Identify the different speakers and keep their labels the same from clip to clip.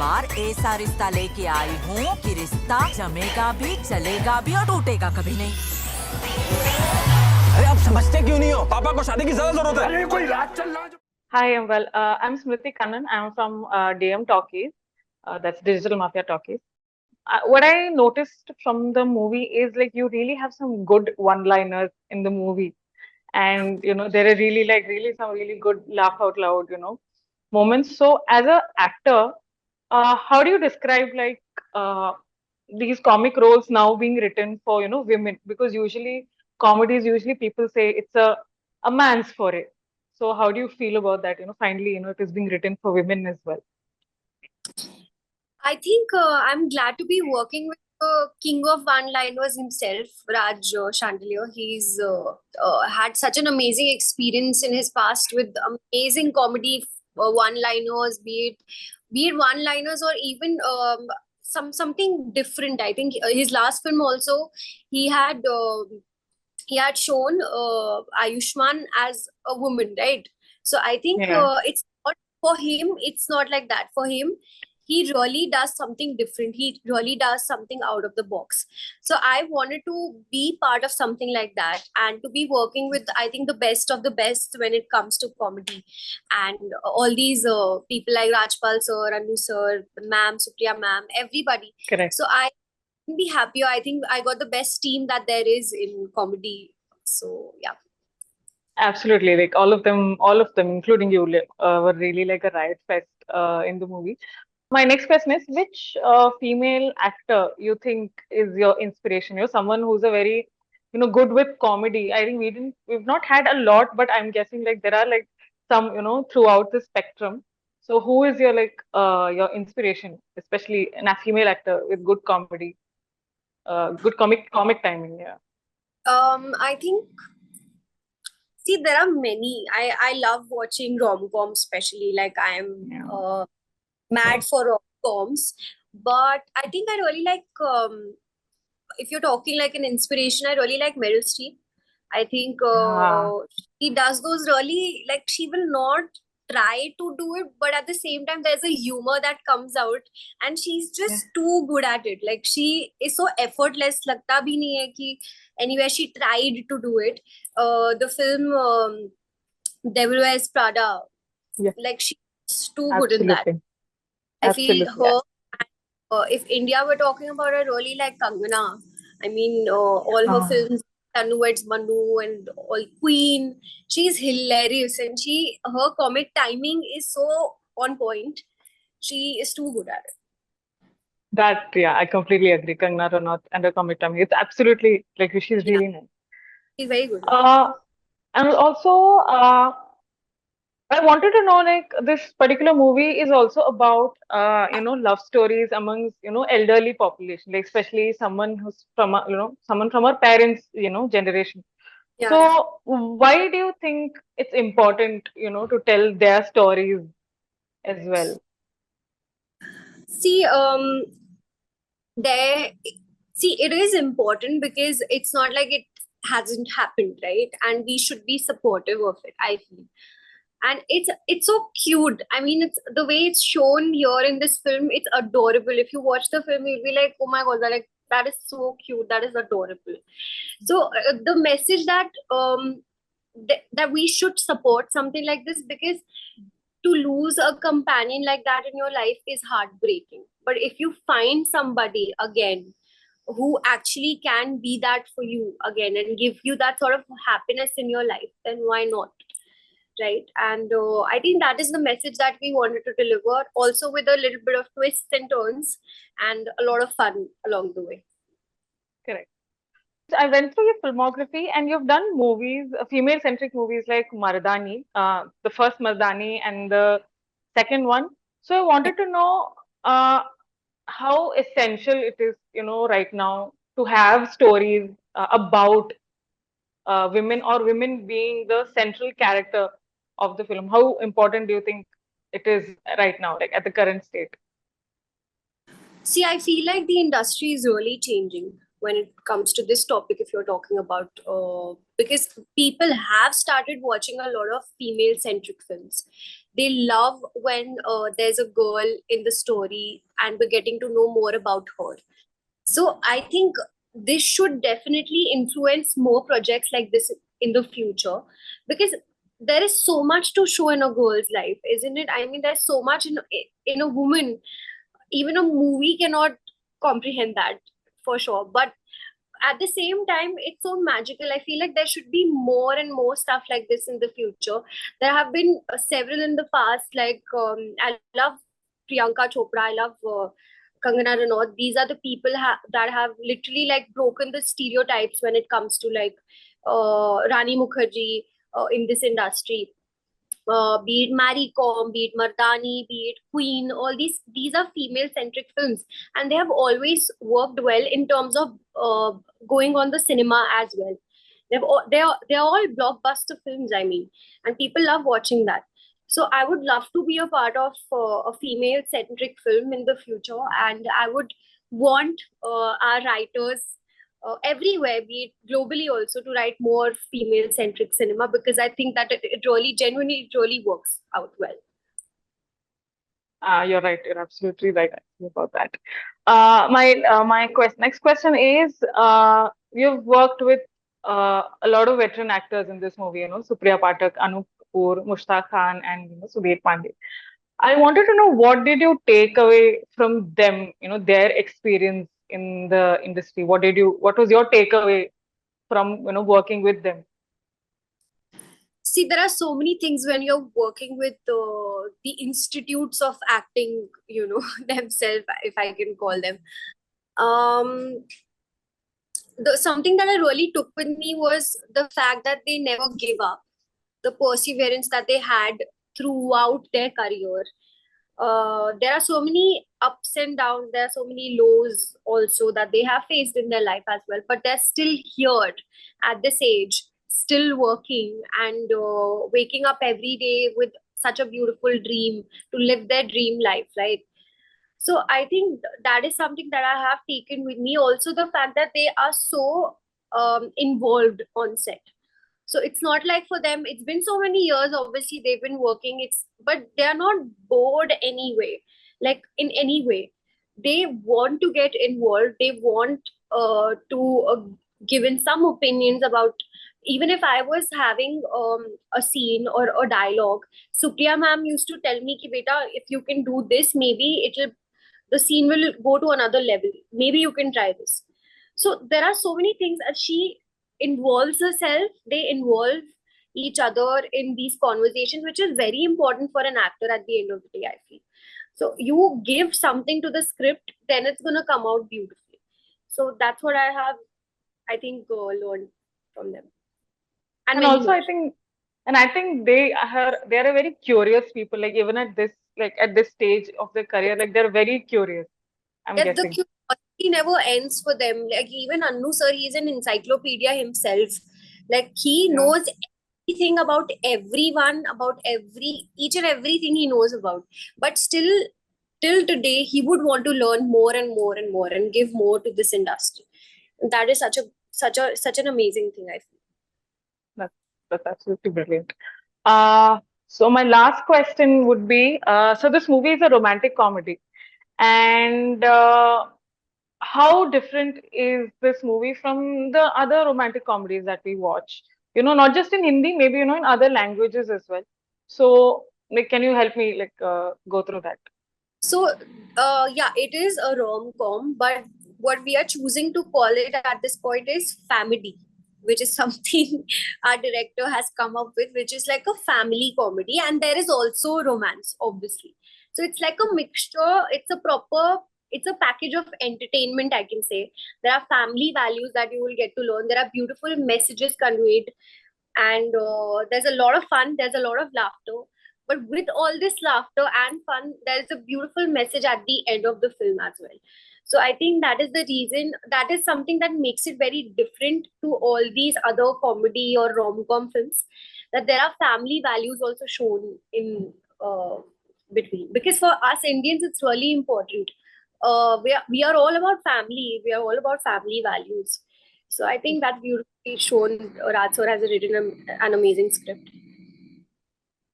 Speaker 1: बार ऐसा रिश्ता लेके आई हूँ कि रिश्ता जमेगा भी, चलेगा भी और टूटेगा कभी नहीं।
Speaker 2: अरे आप समझते क्यों नहीं हो? पापा को शादी की ज्यादा जरूरत है। अरे कोई राज चल रहा है।
Speaker 3: Hi, I'm Smriti Kannan. I'm from DM Talkies, that's Digital Mafia Talkies. What I noticed from the movie is like you really have some good one-liners in the movie, and there are really some really good laugh out loud moments. So as a actor, how do you describe uh, these comic roles now being written for women? Because usually people say it's a man's foray. So how do you feel about that? Finally, it is being written for women as well.
Speaker 4: I think I'm glad to be working with the king of one-liners himself, Raj Chandelier. He's had such an amazing experience in his past with amazing comedy one-liners, be it one-liners or even something different. I think his last film also he had he had shown Ayushman as a woman, right? So I think
Speaker 3: Yeah.
Speaker 4: it's not for him. It's not like that for him. He really does something different. He really does something out of the box. So I wanted to be part of something like that and to be working with, I think, the best of the best when it comes to comedy. And all these people like Rajpal sir, Anu sir, ma'am, Supriya ma'am, everybody.
Speaker 3: Correct.
Speaker 4: So I couldn't be happier. I think I got the best team that there is in comedy. So yeah.
Speaker 3: Absolutely, like all of them, including you, were really like a riot fest in the movie. My next question is, which female actor you think is your inspiration? You're someone who's a very, good with comedy. I think we've not had a lot, but I'm guessing like there are like some, throughout the spectrum. So who is your your inspiration, especially a female actor with good comedy, good comic timing? Yeah.
Speaker 4: I think see there are many. I love watching rom-coms, especially like I'm
Speaker 3: Yeah.
Speaker 4: mad for rom-coms. But I think I really like if you're talking like an inspiration, I really like Meryl Streep. I think
Speaker 3: Ah,
Speaker 4: she does those really like she will not try to do it, but at the same time, there's a humor that comes out, and she's
Speaker 3: yeah.
Speaker 4: just too good at it. Like she is so effortless. लगता भी नहीं है कि anywhere she tried to do it. The film Devil Wears Prada,
Speaker 3: Yeah.
Speaker 4: like she's too good in that.
Speaker 3: Absolutely.
Speaker 4: I feel
Speaker 3: Absolutely.
Speaker 4: her. If India were talking about, I really like Kangana. I mean, all her
Speaker 3: Ah.
Speaker 4: films, Tanu Weds Manu and all Queen. She's hilarious, and her comic timing is so on point. She is too good at it.
Speaker 3: That, yeah, I completely agree. Kangna Ranaut and her comic timing. It's absolutely like she's
Speaker 4: Yeah,
Speaker 3: really nice.
Speaker 4: she's very good.
Speaker 3: Uh, and also, I wanted to know like this particular movie is also about love stories amongst elderly population, like especially someone who's from someone from our parents generation.
Speaker 4: Yeah.
Speaker 3: So why do you think it's important to tell their stories as well?
Speaker 4: See, there. See, it is important because it's not like it hasn't happened, right? And we should be supportive of it. I feel. And it's so cute. I mean, it's the way it's shown here in this film. It's adorable. If you watch the film, you'll be like, "Oh my god, that is so cute. That is adorable." So the message that that we should support something like this because to lose a companion like that in your life is heartbreaking. But if you find somebody again who actually can be that for you again and give you that sort of happiness in your life, then why not? Right. And I think that is the message that we wanted to deliver, also with a little bit of twists and turns and a lot of fun along the way.
Speaker 3: Correct. I went through your filmography and you've done movies, female-centric movies like Mardani, the first Mardani and the second one. So I wanted to know how essential it is, right now to have stories about women or women being the central character of the film. How important do you think it is right now, like at the current state?
Speaker 4: See, I feel like the industry is really changing. when it comes to this topic, if you're talking about, because people have started watching a lot of female centric films. They love when there's a girl in the story and we're getting to know more about her. So I think this should definitely influence more projects like this in the future, because there is so much to show in a girl's life, isn't it? I mean, there's so much in a woman. Even a movie cannot comprehend that, for sure. But at the same time, it's so magical. I feel like there should be more and more stuff like this in the future. There have been several in the past, like I love Priyanka Chopra, I love Kangana Ranaut. These are the people that have literally like broken the stereotypes when it comes to like Rani Mukherjee in this industry. Be it Marie Kom, be it Mardani, be it Queen, all these are female centric films, and they have always worked well in terms of going on the cinema as well. They're all blockbuster films, I mean, and people love watching that. So I would love to be a part of a female centric film in the future, and I would want our writers everywhere, be it globally also, to write more female centric cinema, because I think that it really, genuinely, it really works out well.
Speaker 3: You're right. You're absolutely right about that. My next question is, you've worked with a lot of veteran actors in this movie, Supriya Pathak, Anup Kapoor, Mushtaq Khan, and Sudhir Pandey. I wanted to know, what did you take away from them, their experience in the industry? What was your takeaway from, working with them?
Speaker 4: See, there are so many things when you're working with the institutes of acting, themselves, if I can call them. Something that I really took with me was the fact that they never gave up, the perseverance that they had throughout their career. There are so many ups and downs, there are so many lows also that they have faced in their life as well, but they're still here at this age, still working and waking up every day with such a beautiful dream to live their dream life, right? So I think that is something that I have taken with me. Also, the fact that they are so involved on set. So it's not like for them, it's been so many years, obviously they've been working, but they are not bored anyway, like in any way. They want to get involved, they want to give in some opinions about, even if I was having a scene or a dialogue, Supriya ma'am used to tell me ki beta, if you can do this, maybe the scene will go to another level, maybe you can try this. So there are so many things as she involves herself, they involve each other in these conversations, which is very important for an actor at the end of the day, I feel. So you give something to the script, then it's going to come out beautifully. So that's what I have, I think, learned from them.
Speaker 3: And also, I think they are a very curious people. Like, even at this stage of their career, like, they're very curious, I'm guessing.
Speaker 4: The curiosity never ends for them. Like, even Annu sir, he's an encyclopedia himself. Like, he knows everything about everyone, about each and everything he knows about. But still, till today, he would want to learn more and more and more and give more to this industry. And that is such an amazing thing, I feel.
Speaker 3: That's absolutely brilliant. So my last question would be, so this movie is a romantic comedy, and how different is this movie from the other romantic comedies that we watch? Not just in Hindi, maybe, in other languages as well. So, like, can you help me, like, go through that?
Speaker 4: So, yeah, it is a rom-com, but what we are choosing to call it at this point is family, which is something our director has come up with, which is like a family comedy, and there is also romance, obviously. So it's like a mixture. It's a package of entertainment, I can say. There are family values that you will get to learn. There are beautiful messages conveyed, and there's a lot of fun. There's a lot of laughter. But with all this laughter and fun, there is a beautiful message at the end of the film as well. So I think that is the reason, that is something that makes it very different to all these other comedy or rom-com films, that there are family values also shown in between. Because for us Indians, it's really important. we are all about family. We are all about family values. So I think that beautifully shown. Raj sir has written an amazing script.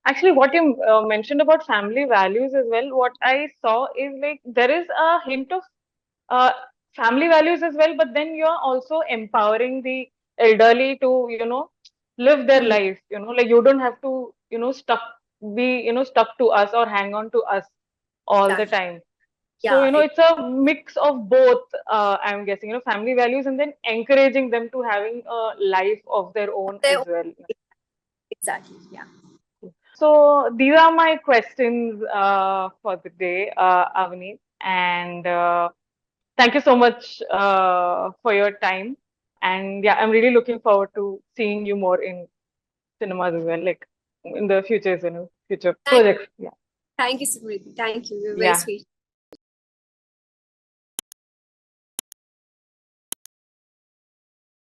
Speaker 3: Actually, what you mentioned about family values as well, what I saw is like there is a hint of uh, family values as well, but then you're also empowering the elderly to, live their
Speaker 4: Hmm.
Speaker 3: life, like you don't have to, stuck to us or hang on to us all the
Speaker 4: Exactly.
Speaker 3: time. So,
Speaker 4: Yeah.
Speaker 3: it's a mix of both, I'm guessing, family values and then encouraging them to having a life of their own as
Speaker 4: They're-
Speaker 3: well.
Speaker 4: exactly. Yeah.
Speaker 3: So these are my questions for the day, Avneet. And thank you so much for your time. And yeah, I'm really looking forward to seeing you more in cinemas as well, like in the future, future
Speaker 4: Thank,
Speaker 3: projects. Yeah.
Speaker 4: thank you, Smriti. Thank you. You're very
Speaker 3: Yeah.
Speaker 4: sweet.